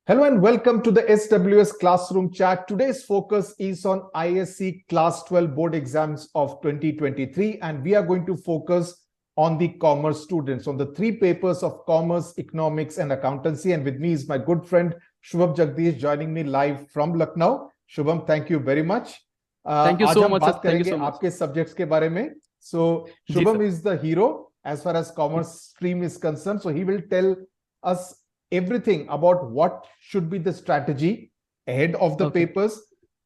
Hello and welcome to the SWS Classroom Chat. Today's focus is on ISC Class 12 board exams of 2023, and we are going to focus on the commerce students, on the three papers of commerce, economics, and accountancy. And with me is my good friend Shubham Jagdish joining me live from Lucknow. Shubham, thank you very much. Thank you so much. बात करेंगे आपके subjects के बारे में. So Shubham is the hero as far as commerce stream is concerned. So he will tell us everything about what should be the strategy ahead of the papers.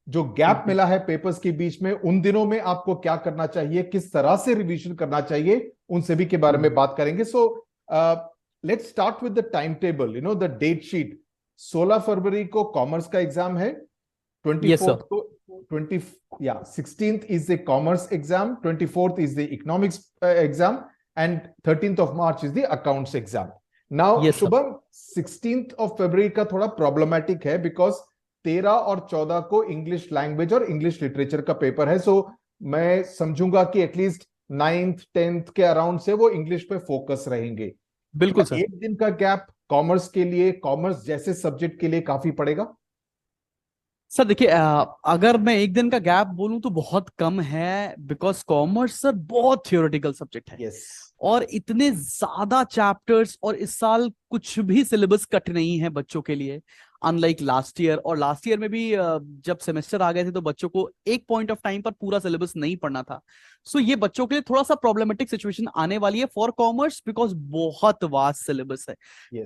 जो gap मिला है papers के बीच में, उन दिनों में आपको क्या करना चाहिए, किस तरह से रिवीजन करना चाहिए, उन सभी के बारे में बात करेंगे. So let's start with the time table. You know the date sheet. 16 फरवरी को कॉमर्स का एग्जाम है. 24th को 16th is the commerce exam, 24th is the economics exam, and 13th of March is the accounts exam. Now, Shubham, 16th of February का थोड़ा problematic है because 13 और 14 को इंग्लिश लैंग्वेज और इंग्लिश लिटरेचर का paper है. सो मैं समझूंगा कि एटलीस्ट 9th 10th के अराउंड से वो इंग्लिश पे फोकस रहेंगे. बिल्कुल सर. एक दिन का गैप कॉमर्स के लिए, कॉमर्स जैसे सब्जेक्ट के लिए काफी पड़ेगा. सर देखिए, अगर मैं एक दिन का गैप बोलूं तो बहुत कम है, बिकॉज कॉमर्स सर बहुत थियोरेटिकल सब्जेक्ट है. yes. और इतने ज्यादा चैप्टर्स, और इस साल कुछ भी सिलेबस कट नहीं है बच्चों के लिए, अनलाइक लास्ट ईयर. और लास्ट ईयर में भी जब सेमेस्टर आ गए थे तो बच्चों को एक पॉइंट ऑफ टाइम पर पूरा सिलेबस नहीं पढ़ना था. सो ये बच्चों के लिए थोड़ा सा प्रॉब्लमेटिक सिचुएशन आने वाली है फॉर कॉमर्स, बिकॉज बहुत वास्ट सिलेबस है.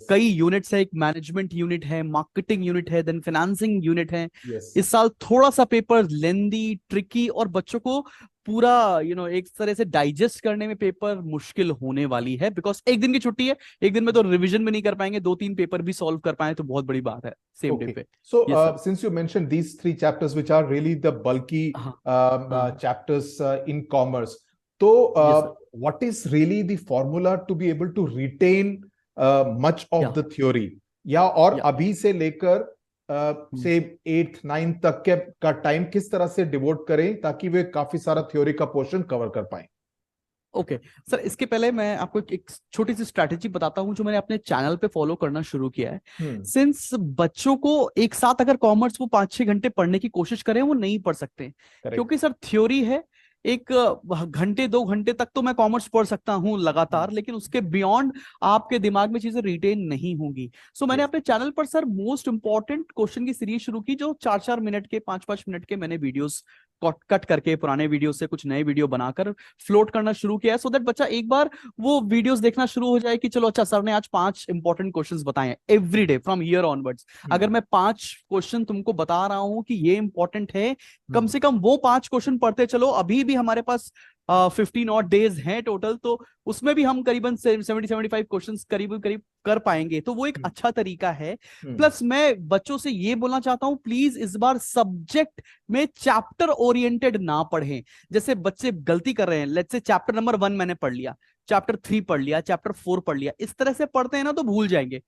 कई यूनिट्स है, एक मैनेजमेंट यूनिट है, मार्केटिंग यूनिट है, देन फाइनेंसिंग यूनिट है. इस साल थोड़ा सा पेपर लेंदी, ट्रिकी, और बच्चों को पूरा एक तरह से डाइजेस्ट करने में पेपर मुश्किल होने वाली है, बिकॉज एक दिन की छुट्टी है. एक दिन में तो रिवीजन भी नहीं कर पाएंगे, 2-3 पेपर भी सॉल्व कर पाए तो बहुत बड़ी बात है सेम डे पे. So since you mentioned these 3 chapters which are really the bulky chapters in commerce, so what is really the formula to be able to retain much of the theory? या और अभी से लेकर से 8th 9th तक के का time किस तरह से डिवोट करें ताकि वे काफी सारा थ्योरी का पोर्शन कवर कर पाए. ओके सर, इसके पहले मैं आपको एक छोटी सी स्ट्रैटेजी बताता हूं जो मैंने अपने चैनल पे फॉलो करना शुरू किया है. सिंस बच्चों को एक साथ अगर कॉमर्स वो 5-6 घंटे पढ़ने की कोशिश करें, वो नहीं पढ़ सकते. क्योंकि सर थ्योरी है, एक घंटे 2 घंटे तक तो मैं कॉमर्स पढ़ सकता हूं लगातार, लेकिन उसके बियॉन्ड आपके दिमाग में चीजें रिटेन नहीं होंगी. सो मैंने अपने चैनल पर सर मोस्ट इंपॉर्टेंट क्वेश्चन की सीरीज शुरू की, जो 4-4 मिनट के, 5-5 मिनट के मैंने वीडियोस कट करके पुराने वीडियो से कुछ नए वीडियो बनाकर फ्लोट करना शुरू किया, सो दैट बच्चा एक बार वो वीडियोस देखना शुरू हो जाए कि चलो अच्छा सर ने आज 5 इंपॉर्टेंट क्वेश्चंस बताए हैं every day from year onwards. अगर मैं 5 क्वेश्चन तुमको बता रहा हूं कि ये इंपॉर्टेंट है, कम से कम वो 5 क्वेश्चन पढ़ते चलो. अभी भी हमारे पास 15 odd डेज हैं टोटल, तो उसमें भी हम करीबन 70-75 क्वेश्चंस करीब कर पाएंगे, तो वो एक अच्छा तरीका है. प्लस मैं बच्चों से ये बोलना चाहता हूं, प्लीज इस बार सब्जेक्ट में चैप्टर ओरिएंटेड ना पढ़ें. जैसे बच्चे गलती कर रहे हैं, लेट्स से चैप्टर नंबर 1 मैंने पढ़ लिया, चैप्टर 3 पढ़ लिया, चैप्टर 4 पढ़ लिया, इस तरह से पढ़ते हैं ना तो भूल जाएंगे.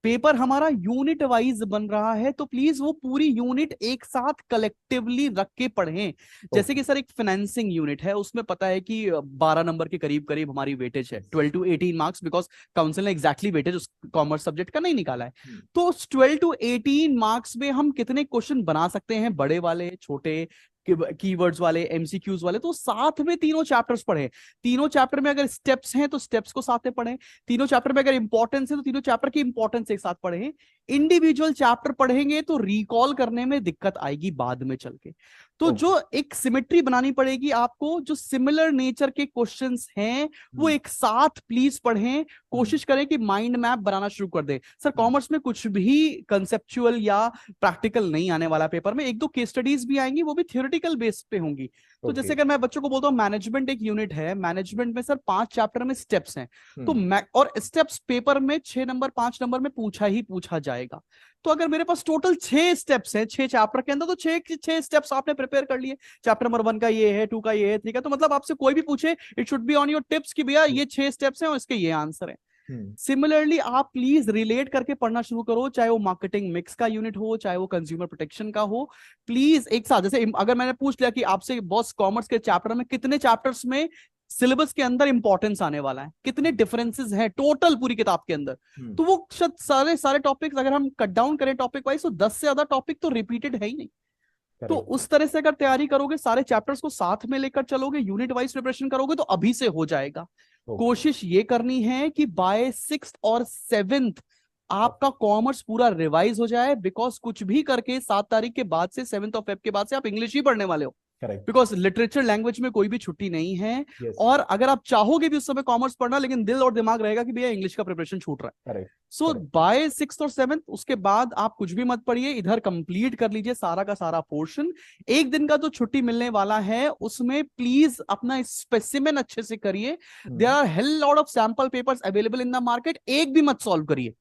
पेपर हमारा यूनिट वाइज बन रहा है, तो प्लीज वो पूरी यूनिट एक साथ कलेक्टिवली रख के पढ़ें. जैसे कि सर एक फाइनेंसिंग यूनिट है, उसमें पता है कि 12 नंबर के करीब करीब हमारी वेटेज है, 12 to 18 मार्क्स, बिकॉज काउंसिल ने एग्जैक्टली वेटेज उस कॉमर्स सब्जेक्ट का नहीं निकाला है. तो 12 to 18 मार्क्स में हम कितने क्वेश्चन बना सकते हैं, बड़े वाले, छोटे, कीवर्ड्स वाले, एमसीक्यूज वाले. तो साथ में तीनों चैप्टर्स पढ़ें. तीनों चैप्टर में अगर स्टेप्स हैं तो स्टेप्स को साथ में पढ़ें. तीनों चैप्टर में अगर इंपॉर्टेंस है तो तीनों चैप्टर की इंपॉर्टेंस एक साथ पढ़ें. इंडिविजुअल चैप्टर पढ़ेंगे तो रिकॉल करने में दिक्कत आएगी बाद में चल के. तो जो एक सिमेट्री बनानी पड़ेगी आपको, जो सिमिलर नेचर के क्वेश्चंस हैं वो एक साथ प्लीज पढ़ें. कोशिश करें कि माइंड मैप बनाना शुरू कर दें. सर कॉमर्स में कुछ भी कंसेप्चुअल या प्रैक्टिकल नहीं आने वाला पेपर में. 1-2 केस स्टडीज भी आएंगी, वो भी थियोरेटिकल बेस पे होंगी. तो जैसे अगर मैं बच्चों को बोलता हूँ मैनेजमेंट एक यूनिट है, मैनेजमेंट में सर 5 चैप्टर में स्टेप्स हैं, तो और स्टेप्स पेपर में 6 नंबर 5 नंबर में पूछा जाएगा. तो अगर मेरे पास टोटल 6 स्टेप्स हैं 6 चैप्टर के अंदर, तो 6 स्टेप्स आपने प्रिपेयर कर लिए. चैप्टर नंबर 1 का ये है, 2 का ये है, 3 का, तो मतलब आपसे कोई भी पूछे, it should be on your tips कि भैया ये 6 स्टेप्स हैं और इसके ये आंसर है. सिमिलरली आप प्लीज रिलेट करके पढ़ना शुरू करो, चाहे वो मार्केटिंग मिक्स का यूनिट हो, चाहे वो कंज्यूमर प्रोटेक्शन का हो. प्लीज एक साथ, जैसे अगर मैंने पूछ लिया कि आपसे बॉस कॉमर्स के चैप्टर में कितने चैप्टर्स में सिलेबस के अंदर इंपॉर्टेंस आने वाला है, कितने डिफरेंसेस हैं टोटल पूरी किताब के अंदर। तो वो शायद सारे टॉपिक्स अगर हम कट डाउन करें टॉपिक वाइज तो 10 से ज्यादा टॉपिक तो रिपीटेड है ही नहीं। तो उस तरह से अगर तैयारी करोगे, सारे चैप्टर्स को साथ में लेकर चलोगे, यूनिट वाइज प्रिपरेशन करोगे तो अभी से हो जाएगा। कोशिश ये करनी है कि बाय 6th और 7th आपका कॉमर्स पूरा रिवाइज हो जाए, बिकॉज कुछ भी करके 7 तारीख के बाद से 7th ऑफ फेब के बाद से आप इंग्लिश ही पढ़ने वाले हो, बिकॉज लिटरेचर लैंग्वेज में कोई भी छुट्टी नहीं है। yes. और अगर आप चाहोगे भी उस समय कॉमर्स पढ़ना, लेकिन दिल और दिमाग रहेगा कि भैया इंग्लिश का प्रिपरेशन छूट रहा है। सो बाय 6th और 7th उसके बाद आप कुछ भी मत पढ़िए, इधर कंप्लीट कर लीजिए सारा का सारा पोर्शन। एक दिन का जो छुट्टी मिलने वाला है उसमें प्लीज अपना स्पेसिमेन अच्छे से करिए। There are hell lot of sample papers available in the market, एक भी मत सॉल्व करिए।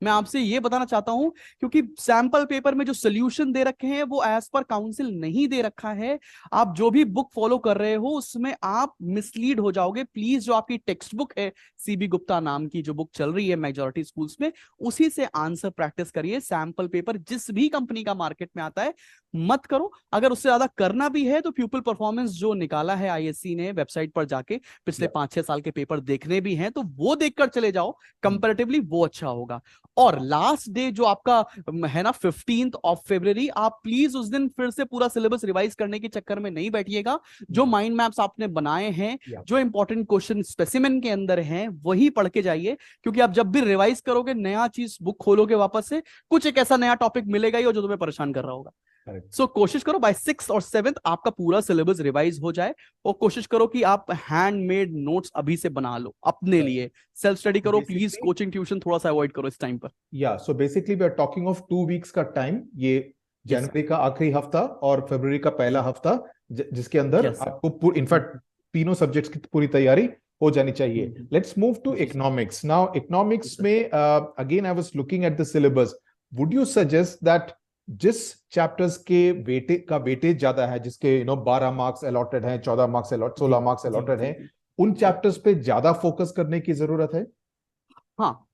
मैं आपसे ये बताना चाहता हूं, क्योंकि सैंपल पेपर में जो सोल्यूशन दे रखे हैं वो एज पर काउंसिल नहीं दे रखा है। आप जो भी बुक फॉलो कर रहे हो उसमें आप मिसलीड हो जाओगे। प्लीज जो आपकी टेक्स्ट बुक है, सीबी गुप्ता नाम की जो बुक चल रही है मेजॉरिटी स्कूल्स में, उसी से आंसर प्रैक्टिस करिए। सैंपल पेपर जिस भी कंपनी का मार्केट में आता है मत करो। अगर उससे ज्यादा करना भी है तो प्यूपिल परफॉर्मेंस जो निकाला है आईएससी ने वेबसाइट पर जाके, पिछले 5-6 साल के पेपर देखने भी हैं तो वो देखकर चले जाओ, कंपैरेटिवली वो अच्छा होगा। और लास्ट डे जो आपका है ना 15th ऑफ फरवरी, आप प्लीज उस दिन फिर से पूरा सिलेबस रिवाइज करने के चक्कर में नहीं बैठिएगा। जो माइंड मैप्स आपने बनाए हैं, जो इंपॉर्टेंट क्वेश्चन स्पेसिमेन के अंदर हैं, वही पढ़ के जाइए। क्योंकि आप जब भी रिवाइज करोगे, नया चीज बुक खोलोगे वापस से, कुछ एक ऐसा नया टॉपिक मिलेगा ही और जो तुम्हें परेशान कर रहा होगा। सो कोशिश करो बाय 6th और 7th आपका पूरा सिलेबस रिवाइज हो जाए, और कोशिश करो कि आप हैंडमेड नोट्स अभी से बना लो अपने लिए। सेल्फ स्टडी करो प्लीज, कोचिंग ट्यूशन थोड़ा सा अवॉइड करो इस टाइम पर। या so basically we are talking of 2 weeks का टाइम, ये जनवरी का आखिरी हफ्ता और फरवरी का पहला हफ्ता, जिसके अंदर आपको इनफैक्ट तीनों सब्जेक्ट्स की पूरी तैयारी हो जानी चाहिए। Let's move to economics now. Economics में again I was looking at the syllabus, would you suggest that जिस चैप्टर्स के वेटेज ज्यादा है, जिसके 12 मार्क्स अलॉटेड हैं, 14 मार्क्स 16 मार्क्स अलॉटेड हैं, उन चैप्टर्स पे ज्यादा फोकस करने की जरूरत है? हाँ,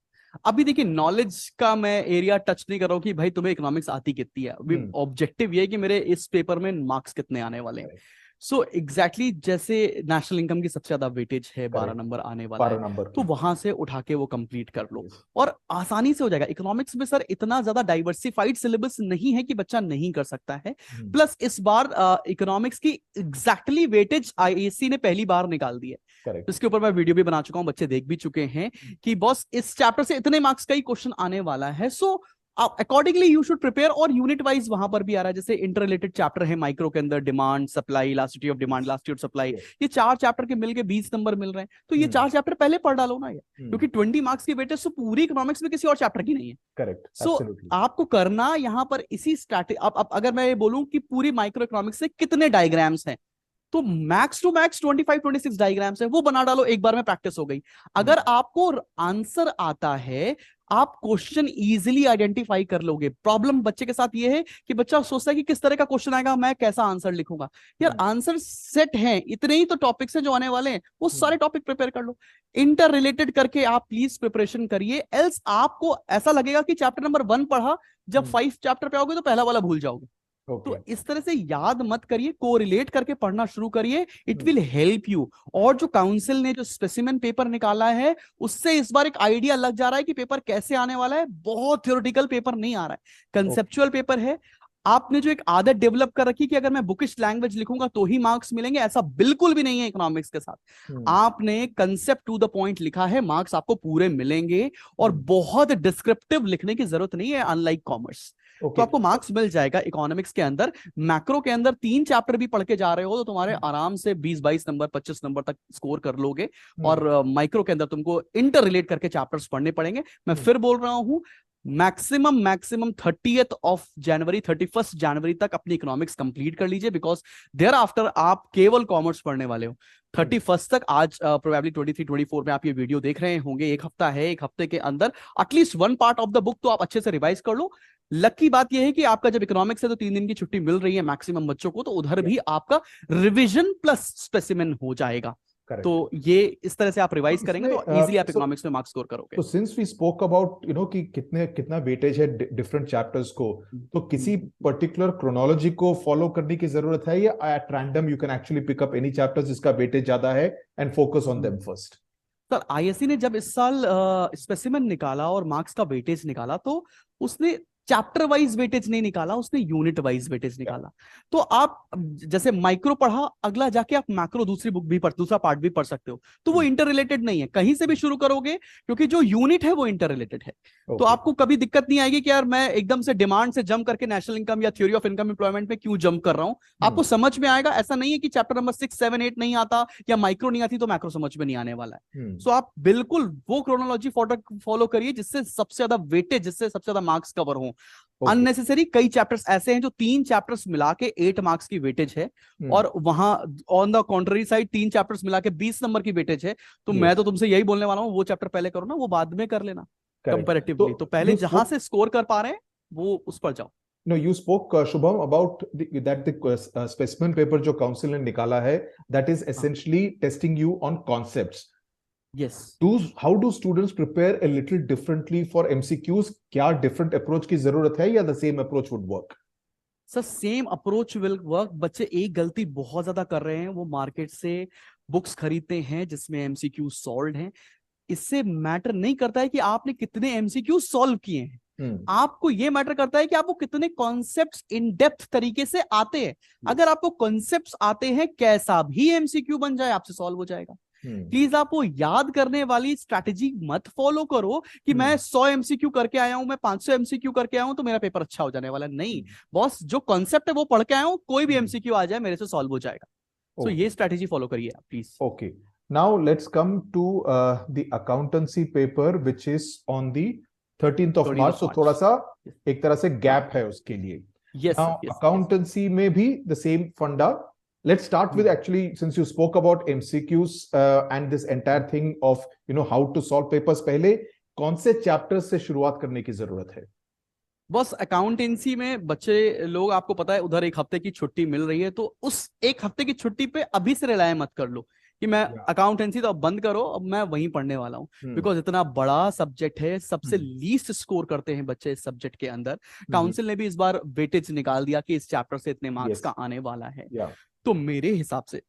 अभी देखिए नॉलेज का मैं एरिया टच नहीं कर रहा हूं कि भाई तुम्हें इकोनॉमिक्स आती कितनी है। अभी ऑब्जेक्टिव ये है कि मेरे इस पेपर में मार्क्स कितने आने वाले हैं। सो एग्जैक्टली जैसे नेशनल इनकम की सबसे ज्यादा वेटेज है, 12 नंबर आने वाला है, तो वहां से उठा के वो कंप्लीट कर लो और आसानी से हो जाएगा। इकोनॉमिक्स में सर इतना ज्यादा डाइवर्सिफाइड सिलेबस नहीं है कि बच्चा नहीं कर सकता है। प्लस इस बार इकोनॉमिक्स की एग्जैक्टली वेटेज आईएससी ने पहली बार निकाल दी है। इसके ऊपर मैं वीडियो भी बना चुका हूं, बच्चे देख भी चुके हैं कि बॉस इस चैप्टर से इतने मार्क्स का ही क्वेश्चन आने वाला है। सो आप अकॉर्डिंगली यू शुड प्रिपेयर। और यूनिट वाइज वहां पर भी आ रहा है, जैसे इंटर रिलेटेड चैप्टर है माइक्रो के अंदर, demand supply, elasticity of demand, elasticity of supply, ये 4 चैप्टर के मिलके 20 नंबर मिल रहे हैं। तो ये 4 चैप्टर पहले पढ़ डालो ना ये, क्योंकि 20 मार्क्स की वेटेज तो पूरी इकोनॉमिक्स में किसी और चैप्टर की नहीं है। करेक्ट। सो आपको करना यहाँ पर इसी स्ट्रैटेजी। अब अगर मैं ये बोलूं कि पूरी माइक्रो इकोनॉमिक्स से कितने डायग्राम्स हैं, तो मैक्स टू मैक्स 25-26 डायग्राम्स है, वो बना डालो, एक बार में प्रैक्टिस हो गई। अगर आपको आंसर आता है, आप क्वेश्चन इजीली आइडेंटिफाई कर लोगे। प्रॉब्लम बच्चे के साथ ये है कि बच्चा सोचता है कि किस तरह का क्वेश्चन आएगा, मैं कैसा आंसर लिखूंगा। यार आंसर सेट है, इतने ही तो टॉपिक्स हैं जो आने वाले हैं, वो सारे टॉपिक प्रिपेयर कर लो। इंटर रिलेटेड करके आप प्लीज प्रिपरेशन करिए, एल्स आपको ऐसा लगेगा कि चैप्टर नंबर 1 पढ़ा, जब 5 चैप्टर पे आओगे तो पहला वाला भूल जाओगे। तो इस तरह से याद मत करिए, कोरिलेट करके पढ़ना शुरू करिए, इट विल हेल्प यू। और जो काउंसिल ने जो स्पेसिमेन पेपर निकाला है, उससे इस बार एक आइडिया लग जा रहा है कि पेपर कैसे आने वाला है। बहुत थ्योरेटिकल पेपर नहीं आ रहा है, कंसेप्चुअल पेपर है। आपने जो एक आदत डेवलप कर रखी कि अगर मैं बुकिश लैंग्वेज लिखूंगा तो ही मार्क्स मिलेंगे, ऐसा बिल्कुल भी नहीं है इकोनॉमिक्स के साथ। आपने कंसेप्ट टू द पॉइंट लिखा है, मार्क्स आपको पूरे मिलेंगे। और बहुत डिस्क्रिप्टिव लिखने की जरूरत नहीं है, अनलाइक कॉमर्स। तो आपको मार्क्स मिल जाएगा इकोनॉमिक्स के अंदर। मैक्रो के अंदर 3 चैप्टर भी पढ़ के जा रहे हो तो तुम्हारे आराम से 20-22 नंबर 25 नंबर तक स्कोर कर लोगे। और माइक्रो के अंदर तुमको इंटर रिलेट करके चैप्टर्स पढ़ने पड़ेंगे। मैं फिर बोल रहा हूं, maximum 30th of January 31st जनवरी तक अपनी इकोनॉमिक्स कंप्लीट कर लीजिए, बिकॉज देयर आफ्टर आप केवल कॉमर्स पढ़ने वाले हो। 31st तक, आज प्रोबेबली 23-24 में आप ये वीडियो देख रहे होंगे, एक हफ्ता है, एक हफ्ते के अंदर at least 1 part of the book तो आप अच्छे से रिवाइज कर लो। लकी बात यह है कि आपका जब इकोनॉमिक्स है तो 3 दिन की छुट्टी मिल रही है मैक्सिमम बच्चों को, तो उधर भी आपका रिवीजन प्लस स्पेसिमेन हो जाएगा। तो ये इस तरह से आप रिवाइज करेंगे तो इजीली आप so- इकोनॉमिक्स में मार्क्स स्कोर करोगे। तो सिंस वी स्पोक अबाउट कि कितना वेटेज है डिफरेंट चैप्टर्स को, तो किसी पर्टिकुलर क्रोनोलॉजी को फॉलो करने की जरूरत है या at random you can actually pick up any chapters जिसका वेटेज ज्यादा है and focus on them first? Sir ISC ने जब इस साल स्पेसिमेन निकाला और मार्क्स का वेटेज निकाला तो उसने चैप्टर वाइज वेटेज नहीं निकाला, उसने यूनिट वाइज वेटेज निकाला। तो आप जैसे माइक्रो पढ़ा, अगला जाके आप मैक्रो दूसरी बुक भी दूसरा पार्ट भी पढ़ सकते हो, तो वो इंटर रिलेटेड नहीं है, कहीं से भी शुरू करोगे क्योंकि जो यूनिट है वो इंटर रिलेटेड है। तो आपको कभी दिक्कत नहीं आएगी कि यार मैं एकदम से डिमांड से जंप करके नेशनल इनकम या थ्योरी ऑफ इनकम एम्प्लॉयमेंट में क्यों जंप कर रहा हूं। आपको समझ में आएगा, ऐसा नहीं है कि चैप्टर नंबर 6, 7, 8 नहीं आता या माइक्रो नहीं आती तो मैक्रो समझ में नहीं आने वाला है। सो आप बिल्कुल वो क्रोनोलॉजी फॉलो करिए जिससे सबसे ज्यादा वेटेज, जिससे सबसे ज्यादा मार्क्स कवर हो। अननेसेसरी कई चैप्टर्स ऐसे हैं जो 3 चैप्टर्स मिला के 8 मार्क्स की वेटेज है, और वहां on the contrary side 3 chapters मिला के 20 नंबर की वेटेज है। तो मैं तो तुमसे यही बोलने वाला हूं, वो चैप्टर पहले करो ना, वो बाद में कर लेना कंपैरेटिवली। तो पहले जहां से स्कोर कर पा रहे हैं वो उस पर जाओ। No, you spoke, Shubham, about that the specimen paper जो council ने निकाला है, that is essentially testing you on concepts. Yes. How do students prepare a little differently for MCQs? क्या different approach की जरूरत है या the same approach would work? Sir same approach will work. बच्चे एक गलती बहुत ज्यादा कर रहे हैं, वो मार्केट से बुक्स खरीदते हैं जिसमें एमसीक्यू सॉल्व हैं। इससे मैटर नहीं करता है कि आपने कितने एमसीक्यू सॉल्व किए हैं, आपको ये मैटर करता है कि आपको कितने कॉन्सेप्ट्स इन डेप्थ तरीके से आते हैं। अगर आपको कॉन्सेप्ट्स आते हैं, कैसा भी एमसीक्यू बन जाए आपसे सॉल्व हो जाएगा। प्लीज आप वो याद करने वाली स्ट्रैटेजी मत फॉलो करो कि मैं 100 एमसीक्यू करके आया हूं, मैं 500 एमसीक्यू करके आया हूं तो मेरा पेपर अच्छा हो जाने वाला। नहीं बॉस, जो कॉन्सेप्ट है वो पढ़ के आया हूं, कोई भी एमसीक्यू आ जाए मेरे से सॉल्व हो जाएगा। तो ये स्ट्रैटेजी फॉलो करिए आप please. Okay, now let's come to the accountancy paper which is on the 13th of March. So थोड़ा सा एक तरह से गैप है उसके लिए। Now accountancy में भी the same funda. Let's start with actually, since you spoke about MCQs and this entire thing of how to solve papers, पहले कौन से चैप्टर्स से शुरुआत करने की जरूरत है? बस अकाउंटेंसी में बच्चे लोग, आपको पता है उधर एक हफ्ते की छुट्टी मिल रही है, तो उस एक हफ्ते की छुट्टी पे अभी से रिलाय मत कर लो कि मैं अकाउंटेंसी तो अब बंद करो, अब मैं वहीं पढ़ने वाला हूँ। बिकॉज इतना बड़ा सब्जेक्ट है, सबसे लीस्ट स्कोर करते हैं बच्चे इस सब्जेक्ट के अंदर। काउंसिल ने भी इस बार वेटेज निकाल दिया कि इस चैप्टर से इतने मार्क्स का आने वाला है। तो मेरे हिसाब से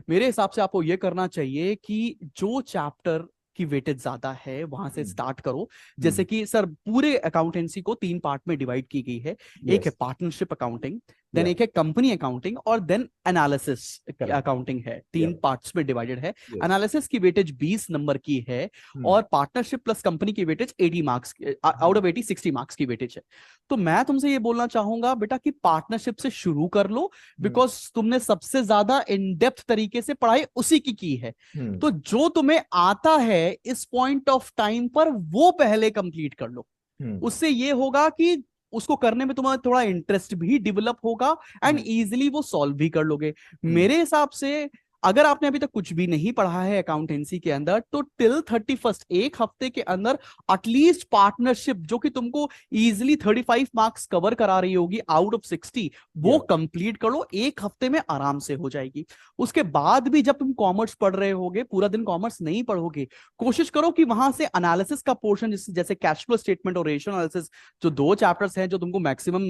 मेरे हिसाब से आपको ये करना चाहिए कि जो चैप्टर की वेटेज ज्यादा है वहां से स्टार्ट करो। जैसे कि सर पूरे अकाउंटेंसी को 3 पार्ट में डिवाइड की गई है। एक है पार्टनरशिप अकाउंटिंग, देन एक है कंपनी अकाउंटिंग, और देन एनालिसिस अकाउंटिंग है। 3 पार्ट्स में डिवाइडेड है। एनालिसिस की वेटेज 20 नंबर की है, और पार्टनरशिप प्लस कंपनी की weightage 80 marks, out of 80 60 marks की वेटेज है। तो मैं तुमसे ये बोलना चाहूंगा बेटा कि पार्टनरशिप से शुरू कर लो, बिकॉज तुमने सबसे ज्यादा इन डेप्थ तरीके से पढ़ाई उसी की है। तो जो तुम्हें आता है इस पॉइंट ऑफ टाइम पर वो पहले कंप्लीट कर लो। उससे ये होगा कि उसको करने में तुम्हारा थोड़ा इंटरेस्ट भी डेवलप होगा एंड इजीली वो सॉल्व भी कर लोगे। मेरे हिसाब से अगर आपने अभी तक कुछ भी नहीं पढ़ा है अकाउंटेंसी के अंदर, तो टिल 31st एक हफ्ते के अंदर एटलीस्ट पार्टनरशिप, जो कि तुमको इजीली 35 मार्क्स कवर करा रही होगी आउट ऑफ 60, वो कंप्लीट कर लो। एक हफ्ते में आराम से हो जाएगी। उसके बाद भी जब तुम कॉमर्स पढ़ रहे होगे, पूरा दिन कॉमर्स नहीं पढ़ोगे, कोशिश करो कि वहां से एनालिसिस का पोर्शन, जैसे कैश फ्लो स्टेटमेंट और रेशियो एनालिसिस, जो 2 चैप्टर्स हैं जो तुमको मैक्सिमम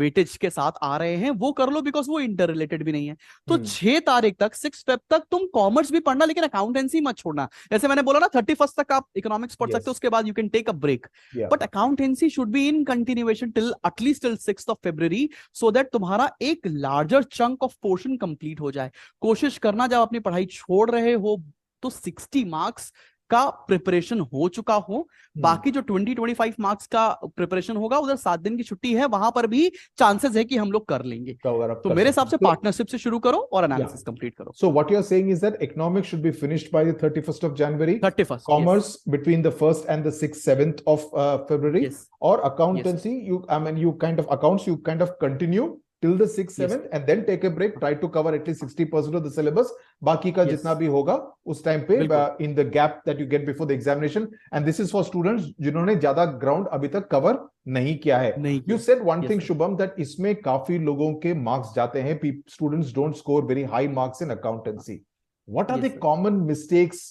वेटेज के साथ आ रहे हैं, वो कर लो, बिकॉज वो इंटर रिलेटेड भी नहीं है। तो 6 तारीख तक, 6 फेब तक तुम कॉमर्स भी पढ़ना, लेकिन अकाउंटेंसी मत छोड़ना। जैसे मैंने बोला ना 31st तक आप इकोनॉमिक्स पढ़ सकते हो, उसके बाद you can take a break, but accountancy should be in continuation till at least till 6th of February, so that तुम्हारा एक larger chunk of portion complete हो जाए। कोशिश करना जब अपनी पढ़ाई छोड़ रहे हो तो 60 मार्क्स का प्रिपरेशन हो चुका हो। बाकी जो 20-25 मार्क्स का प्रिपरेशन होगा, उधर 7 दिन की छुट्टी है, वहां पर भी चांसेस है कि हम लोग कर लेंगे। तो मेरे हिसाब से पार्टनरशिप से शुरू करो और एनालिसिस कंप्लीट करो। So what you are saying is that economics should be finished by the 31st of January. 31st. Commerce between the 1st and the 6th, 7th of February. Or accountancy, you kind of accounts, you kind of continue till the 6th, 7th, and then take a break. Try to cover at least 60% of the syllabus. बाकी का जितना भी होगा उस time पे in the gap that you get before the examination. And this is for students जिन्होंने ज्यादा ground अभी तक कवर नहीं किया है। You said one thing, Shubham, that इसमें काफी लोगों के मार्क्स जाते हैं. Students don't score very high marks in accountancy. what are Yes, the sir. common mistakes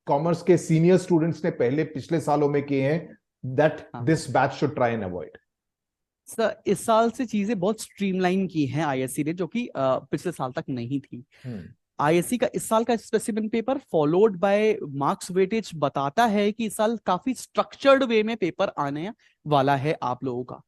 commerce के सीनियर स्टूडेंट्स ने पहले पिछले सालों में किए हैं that this batch should try and avoid? Sir इस साल से चीजें बहुत स्ट्रीमलाइन की हैं आईएससी ने, जो कि पिछले साल तक नहीं थी। आईएससी का इस साल का specimen paper followed by marks weightage बताता है कि इस साल काफी स्ट्रक्चर्ड वे में पेपर आने वाला है आप लोगों का।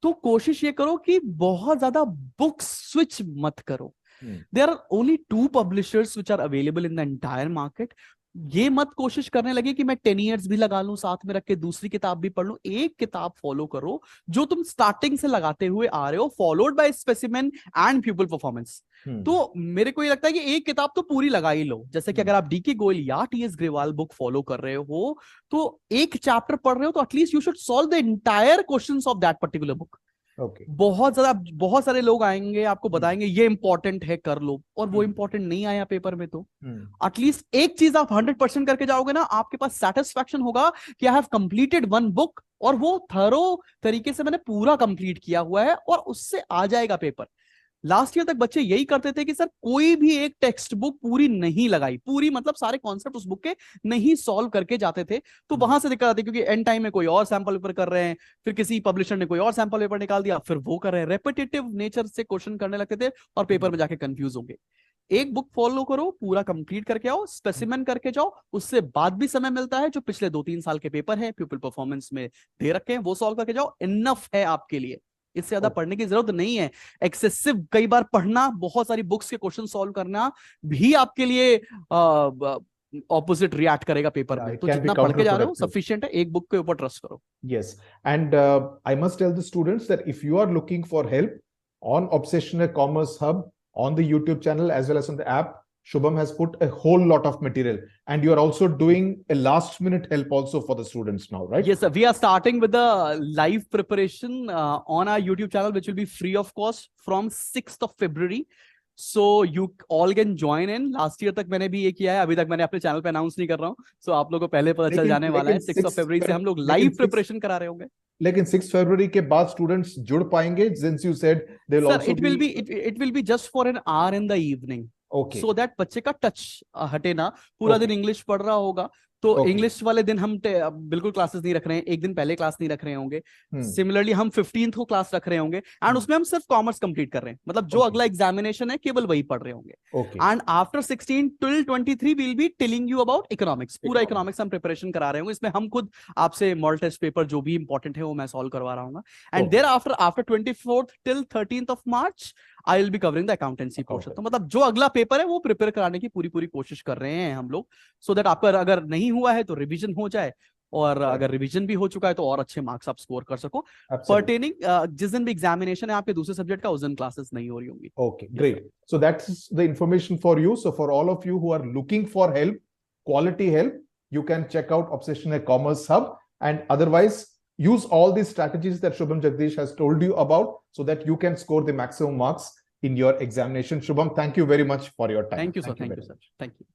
तो कोशिश ये करो कि बहुत ज्यादा बुक्स स्विच मत करो। There are only 2 publishers which are available in the entire market. ये मत कोशिश करने लगे कि मैं 10 years भी लगा लूं साथ में रख के, दूसरी किताब भी पढ़ लूं। एक किताब फॉलो करो जो तुम स्टार्टिंग से लगाते हुए आ रहे हो, followed by specimen and pupil performance. तो मेरे को ये लगता है कि एक किताब तो पूरी लगा ही लो। जैसे कि अगर आप डीके गोयल या टीएस ग्रेवाल बुक फॉलो कर रहे हो तो एक चैप्टर पढ़ रहे हो तो at least you should solve the entire questions of that particular book. Okay. बहुत सारे लोग आएंगे आपको बताएंगे ये इंपॉर्टेंट है कर लो, और वो इंपॉर्टेंट नहीं आया पेपर में तो एटलीस्ट एक चीज आप 100% करके जाओगे ना, आपके पास सेटिस्फैक्शन होगा कि आई हैव कंप्लीटेड 1 बुक और वो थरो तरीके से मैंने पूरा कंप्लीट किया हुआ है, और उससे आ जाएगा पेपर। लास्ट ईयर तक बच्चे यही करते थे कि सर कोई भी एक टेक्स्ट बुक पूरी नहीं लगाई, पूरी मतलब सारे कॉन्सेप्ट उस बुक के नहीं सॉल्व करके जाते थे, तो वहां से दिक्कत आती, क्योंकि एंड टाइम में कोई और सैंपल पेपर कर रहे हैं, फिर किसी पब्लिशर ने कोई और सैंपल पेपर निकाल दिया, फिर वो कर रहे हैं, रेपिटेटिव नेचर से क्वेश्चन करने लगते थे और पेपर में जाके कंफ्यूज होंगे। एक बुक फॉलो करो, पूरा कंप्लीट करके आओ, स्पेसिमेन करके जाओ, उससे बाद भी समय मिलता है, जो पिछले 2-3 साल के पेपर है प्यूपिल परफॉर्मेंस में दे रखे हैं वो सॉल्व करके जाओ, इनफ है आपके लिए। इससे ज्यादा पढ़ने की जरूरत नहीं है। एक्सेसिव कई बार पढ़ना, बहुत सारी बुक्स के क्वेश्चन सॉल्व करना भी आपके लिए ऑपोजिट रिएक्ट करेगा पेपर में। तो जितना पढ़ के जा रहे हो सफिशिएंट है, एक बुक के ऊपर ट्रस्ट करो। Yes, and I must tell the students that if you are looking for help on Obsessional Commerce Hub on the YouTube channel as well as on the app, Shubham has put a whole lot of material, and you are also doing a last minute help also for the students now, right? Yes, sir. We are starting with the live preparation on our YouTube channel, which will be free of cost from 6th of February. So you all can join in. Last year तक मैंने भी ये किया है, अभी तक मैंने अपने चैनल पे अनाउंस नहीं कर रहा हूँ, so आप लोगों को पहले पता चल जाने वाला है। 6 of February से हम लोग लाइव प्रिपरेशन करा रहे होंगे। लेकिन 6 फरवरी के बाद स्टूडेंट्स जुड़ पाएंगे, since you said they will also it will be just for an hour in the evening. Okay. So that बच्चे का टच हटे ना, पूरा दिन इंग्लिश पढ़ रहा होगा तो इंग्लिश वाले दिन हम बिल्कुल क्लासेस नहीं रख रहे हैं, एक दिन पहले क्लास नहीं रख रहे होंगे। सिमिलरली हम 15th को क्लास रख रहे होंगे, एंड उसमें हम सिर्फ कॉमर्स कंप्लीट कर रहे हैं, मतलब जो अगला एग्जामिनेशन है केवल वही पढ़ रहे होंगे। And after 16 till 23 will be telling you about economics, पूरा इकोनॉमिक्स हम प्रिपरेशन करा रहे होंगे। इसमें हम खुद आपसे मॉडल टेस्ट पेपर जो भी इंपॉर्टेंट है वो मैं सॉल्व करवा रहा हूँ। And there after 24th till 13th of March I will be covering the accountancy portion। तो मतलब जो अगला पेपर है वो प्रिपेयर कराने की पूरी कोशिश कर रहे हैं हम लोग, सो दैट आपका अगर नहीं हुआ है तो रिवीजन हो जाए, और अगर रिवीजन भी हो चुका है तो और अच्छे मार्क्स आप स्कोर कर सको। पर्टेनिंग जिस दिन भी एग्जामिनेशन है आपके दूसरे सब्जेक्ट का, उस दिन क्लासेस नहीं हो रही होंगी। Okay, great. So that's the information for you. So for all of you who are looking for help, quality help, you can check out Obsessional Commerce Hub, and otherwise use all these strategies that Shubham Jagdish has told you about so that you can score the maximum marks in your examination. Shubham, thank you very much for your time. Thank you, sir. Thank you, sir. Thank you.